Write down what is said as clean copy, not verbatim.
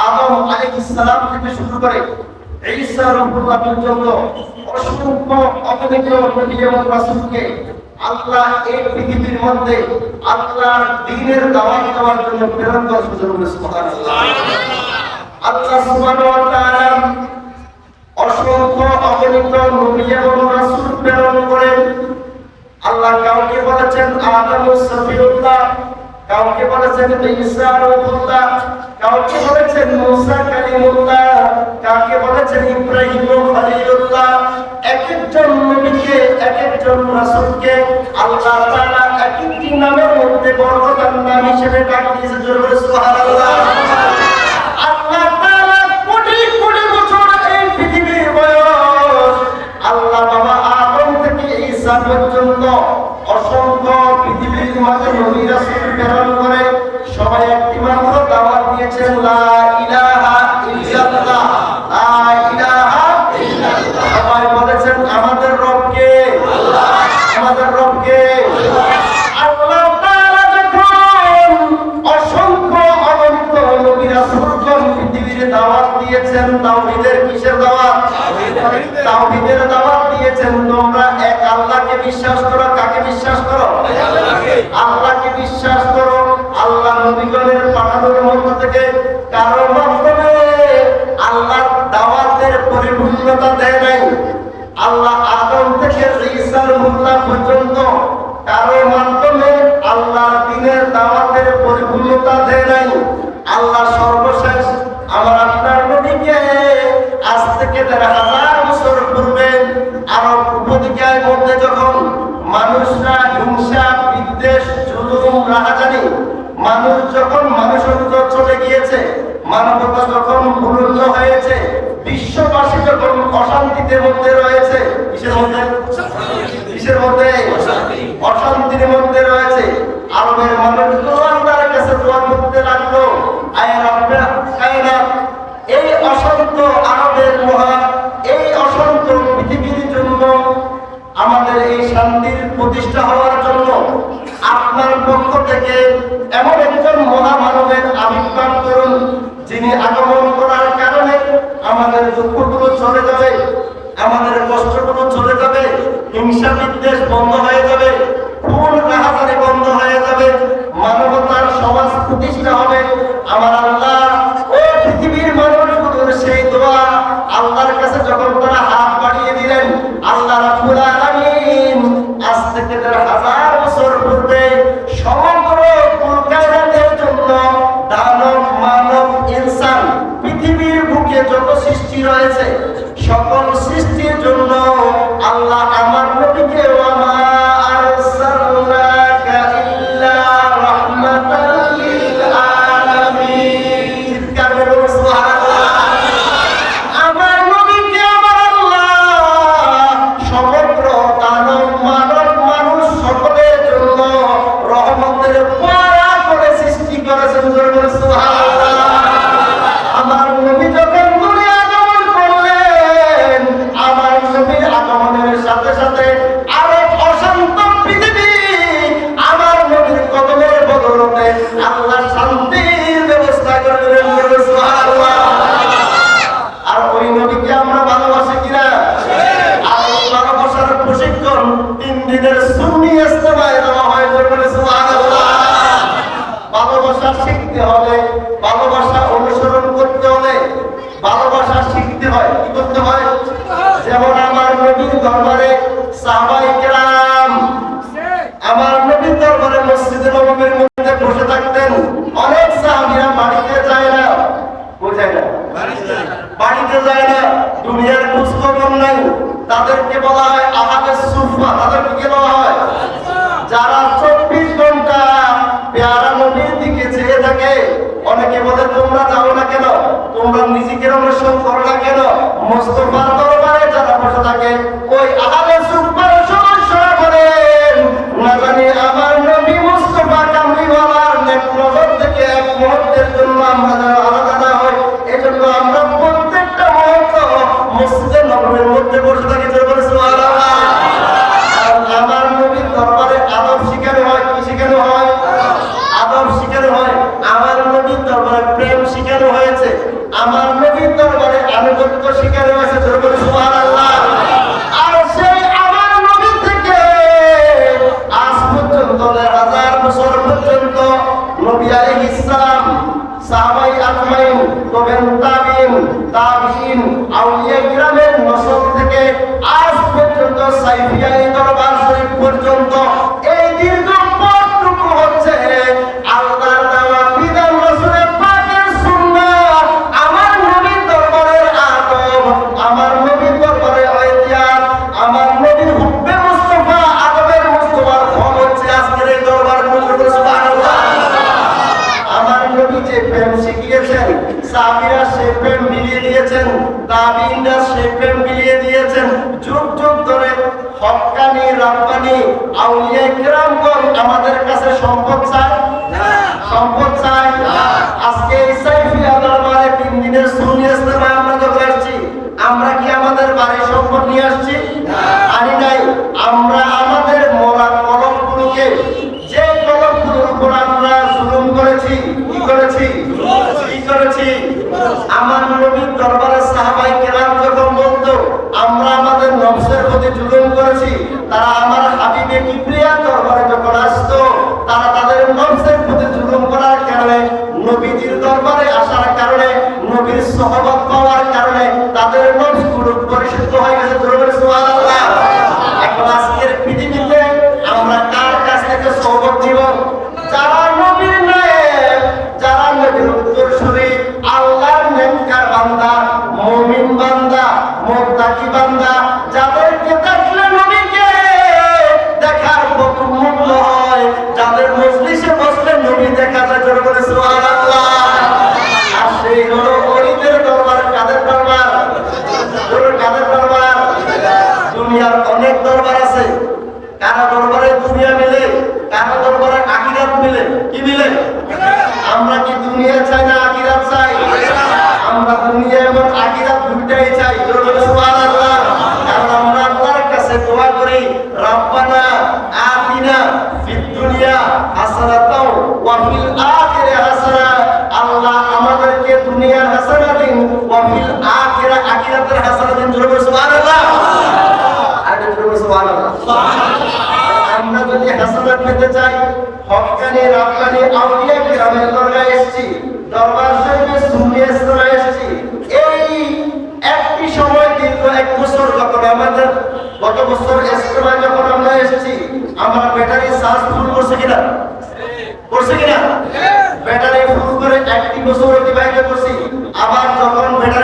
আদম আলাইহিস সালাম থেকে শুরু করে ঈসা রাহমাতুল্লাহ পর্যন্ত অসংখ্য অগণিত নবী এবং রাসূলকে আল্লাহ এই পৃথিবীর মধ্যে আল্লাহর দ্বীনের দাওয়াত দেওয়ার জন্য প্রেরণ করেছেন। সুবহানাল্লাহ। আল্লাহ সুবহানাহু ওয়া তাআলা অসংখ্য অগণিত নবী এবং রাসূল প্রেরণ করেন। আল্লাহ কাউকে বলেছেন আদম সফিউল্লাহ, কাউকে বলেছেন ঈসা রূহুল্লাহ, কাউকে বলেছেন মুসা কালিমুল্লাহ, কাউকে বলেছেন ইব্রাহিম খলিলুল্লাহ। একজন নবীকে একজন রাসূলকে আল্লাহ তাআলা একটি নামের মধ্যে বরকতার নাম হিসেবে ডাক দিয়েছেন। জোরে সুবহানাল্লাহ। আল্লাহ তাআলা কোটি কোটি বছর এই পৃথিবীর বয়স আল্লাহ বাবা আদম থেকে ঈসা পর্যন্ত অসংখ্য পৃথিবীর মাঝে নবী রাসূল প্রেরণ করে সবাই একটি মাত্র দাওয়াত দিয়েছেন, লা ইলাহা ইল্লাল্লাহ, লা ইলাহা ইল্লাল্লাহ। সবাই বলেছেন আমাদের রব কে? আল্লাহ। আমাদের রব কে? আল্লাহ তাআলা যখন অসংখ্য অনন্ত নবী রাসূলগণ পৃথিবীর দাওয়াত দিয়েছেন, তাওহীদের কিসের দাওয়াত? তাওহীদের দাওয়াত দিয়েছেন। তোমরা এক আল্লাহকে বিশ্বাস করো। কাকে বিশ্বাস করো? আল্লাহকে বিশ্বাস করো। আল্লাহ নবীগণের পাঠানোর মধ্য থেকে কারো মাধ্যমে আল্লাহর দাওয়াতের পরিপূর্ণতা দেয় নাই। আল্লাহ আদম থেকে ঈসা রূহুল্লাহ পর্যন্ত কারো মাধ্যমে আল্লাহর দ্বীনের দাওয়াতের পরিপূর্ণতা দেয় নাই। আল্লাহ সর্বশেষ আমার আপনার নবীকে আজ থেকে ১,৫০০ বছর পূর্বে আরব উপদ্বীপের মধ্যে যখন মানুষরা হিংসা বিদ্বেষ জুলুম রাহাজানি, মানুষ যখন মানুষত্ব চলে গিয়েছে, মানবতা যখন ভুলুণ্ঠ হয়েছে, বিশ্ববাসী যখন অশান্তির মধ্যে রয়েছে, কিসের মধ্যে? কিসের মধ্যে? অশান্তির মধ্যে রয়েছে। আরবের মানুষগুলো আল্লাহর কাছে দোয়া করতে লাগলো, আয় রব্বে কায়নাত, এই অশান্ত আরবের এই অশান্ত পৃথিবীর জন্য, আমাদের এই শান্তির প্রতিষ্ঠা হওয়ার জন্য আপনার পক্ষ থেকে এমন একজন মহামানবের আবির্ভাব করুন, যিনি আগমন করার কারণে আমাদের দুঃখগুলো চলে যাবে, আমাদের কষ্টগুলো চলে যাবে, হিংসা বিদ্বেষ বন্ধ হয়ে যাবে, খুন রাহাজানি বন্ধ হয়ে যাবে, মানবতার সমাজ প্রতিষ্ঠা হবে। আমার আল্লাহ ও পৃথিবীর মানুষগুলোর সেই দোয়া আল্লাহর কাছে যখন তারা হাত বাড়িয়ে দিলেন, আল্লাহ রাব্বুল আলামিন আজ থেকে ১,৫০০ বছর পূর্বে সমগ্র কুলকায়নাতের জন্য দানব মানব ইনসান পৃথিবীর বুকে যত সৃষ্টি রয়েছে সকল সৃষ্টির জন্য আল্লাহ আমার নবীকে ওয়া মা আরসালনাকা ইল্লা রাহমাতাল লিল আলামিন। চিৎকার করে সুবহানাল্লাহ। আমার নবীকে আমার আল্লাহ সমগ্র দানব মানব মানুষ সকলের জন্য রহমতের পরা করে সৃষ্টি করেছেন। জোরে সুবহানাল্লাহ। আমার নবী যখন দুনিয়া আগমন করলেন, আমার নবীর আগমনের সাথে সাথে আরব অশান্ত পৃথিবী আমার নবীর কদমের বদৌলতে আল্লাহ শান্তির ব্যবস্থা করে দিলেন। সুবহানাল্লাহ। আর ওই নবীকে আমরা ভালোবাসি কিনা? আর এই ভালোবাসার প্রশিক্ষণ ৩ দিনের সুন্নি ইজতেমায় দেওয়া হয়। সুবহানাল্লাহ। ভালোবাসা শিখতে হলে, ভালোবাসা অনুসরণ করতে হলে, ভালোবাসা শিখতে হয়। কি করতে হয়? যেমন আমার নবীর দরবারে সাহাবায়ে কেরাম আমার নবীর দরবারে মসজিদে নববীর মধ্যে বসে থাকতেন। অনেক সাহাবীরা বাড়িতে যায় না, বোঝায় না, বাড়িতে যায় না, দুনিয়ার খোঁজ খবর নাই, তাদেরকে বলা হয় আহলে সুফা। তাদেরকে কি বলা হয়? যারা ২৪ ঘন্টা পেয়ারা নবীর দিকে চেয়ে থাকে। অনেকে বলে তোমরা যাও না কেন, তোমরা নিজেকে অনুসরণ করো না কেন? মুস্তাফার দরবারে যারা বসে থাকে ওই আহলে সুফার সদস্যরা বলেন, না জানি আমার নবী মুস্তাফা কামলিওয়ালার নেক নজর থেকে এক মুহূর্তের জন্য আমরা যেন আলাদা না হই, এজন্য আমরা প্রত্যেকটা মুহূর্ত মসজিদে নববীর মধ্যে বসে থাকি। সুবহানাল্লাহ। আমার নবীর দরবারে আদব শিখানো হয়। কি শিখানো হয়? আদব শিখানো হয়। আমার নবীর দরবারে প্রেম শিখানো হয়েছে। আমার নবীর দরবারে আনুগত্য স্বীকার হয়েছে। সুবহানাল্লাহ। আর সেই আমার নবী থেকে আজ পর্যন্ত 1000 বছর পর্যন্ত নবী আলাইহিস সালাম, সাহাবায়ে আজমাইন, তাবিঈন, আউলিয়া কিরামের নসল থেকে আজ পর্যন্ত সাইফিয়া দরবার শরীফ পর্যন্ত এই দীর্ঘ পথটুকু হচ্ছে আল্লাহর দেওয়া বিধান, রাসূলের পাকের সুন্নাহ, আমার নবীর দরবারের আদব, আমার নবীর দরবারের ঐতিহ্য, আমার নবীর হুব্বে মুস্তাফা, আদবের মুস্তাফার ফল হচ্ছে আজকের এই দরবার। সুবহানাল্লাহ। আমার নবী যে প্রেম শিখিয়েছেন, সাহাবীরা সেই প্রেম মিলিয়ে দিয়েছেন, তাবিঈনরা সেই প্রেম মিলিয়ে দিয়েছেন। যুগ যুগ ধরে হক্কানি রাব্বানি আউলিয়া কিরামগণ আমাদের কাছে সম্পদ চায় না, সম্পদ চায় না। আজকে এই সাইফিয়া দরবারে 3 দিনের সুন্নি ইজতেমায় আমরা যখন আসছি, আমরা কি আমাদের বাড়ির সম্পদ নিয়ে আসছি? আনি নাই। আমরা আমাদের মরা কলমগুলোকে, যে কলমগুলোর উপর আমরা জুলুম করেছি, কি করেছি? আমার নবীর দরবারে সাহাবায়ে কেরাম যখন বলতো আমরা আমাদের নফসের প্রতি জুলুম করেছি, তারা আমার হাবিবে কিবরিয়া দরবারে যখন আসতো, তারা তাদের নফসের প্রতি জুলুম করার কারণে, নবীজির দরবারে আসার কারণে, নবীর সুহবত পাওয়ার কারণে তাদের নফসগুলো পরিশুদ্ধ হয়ে গেছে। সুবহানাল্লাহ। এখন আজকের পৃথিবীতে আমরা কার কাছ থেকে সুহবত নিব? যারা নবীর নায়েব, যারা নবীর উত্তরসূরি, আল্লাহর নেককার বান্দা, মুমিন বান্দা, মুত্তাকি বান্দা, যাদেরকে দেখলে নবীকে দেখার মূল্য হয়, যাদের মজলিসে বসলে নবী দেখা যায়। সুবহানাল্লাহ। আর সেই হলো ওলিদের দরবার। কাদের দরবার? কাদের দরবার? দুনিয়ার অনেক দরবার আছে। কারা দরবারে দুনিয়া মিলে, কারা দরবারে আখিরাত মিলে। কি মিলে? আমরা কি দুনিয়া চাই না আখিরাত চাই? আমরা দুনিয়া এবং আখিরাত দুইটাই চাই। সুবহানাল্লাহ। কারণ আমরা আল্লাহর কাছে দোয়া করি, রব্বানা আতিনা ফিদ দুনিয়া হাসানাতাও ওয়া ফিল আখিরাতি হাসানা। আল্লাহ আমাদেরকে দুনিয়ার হাসানা দিন, ওয়া ফিল আখিরাতের হাসানা দিন। সুবহানাল্লাহ। আগে সুবহানাল্লাহ। আমরা যদি হাসানাত পেতে চাই, হক্কানি রাব্বানি আউলিয়া কিরামের দরবারে এসেছি, দরবার শরীফে সুন্নি ইজতেমায় এসেছি। এই একটি সময় দীর্ঘ 1 বছর যখন আমাদের, গত বছর ইজতেমায় যখন আমরা এসেছি, আমরা ব্যাটারি চার্জ ফুল করছে কিনা? করছে কিনা? ব্যাটারি ফুল করে 1 বছর অতিবাহিত করছি। আবার যখন ব্যাটারি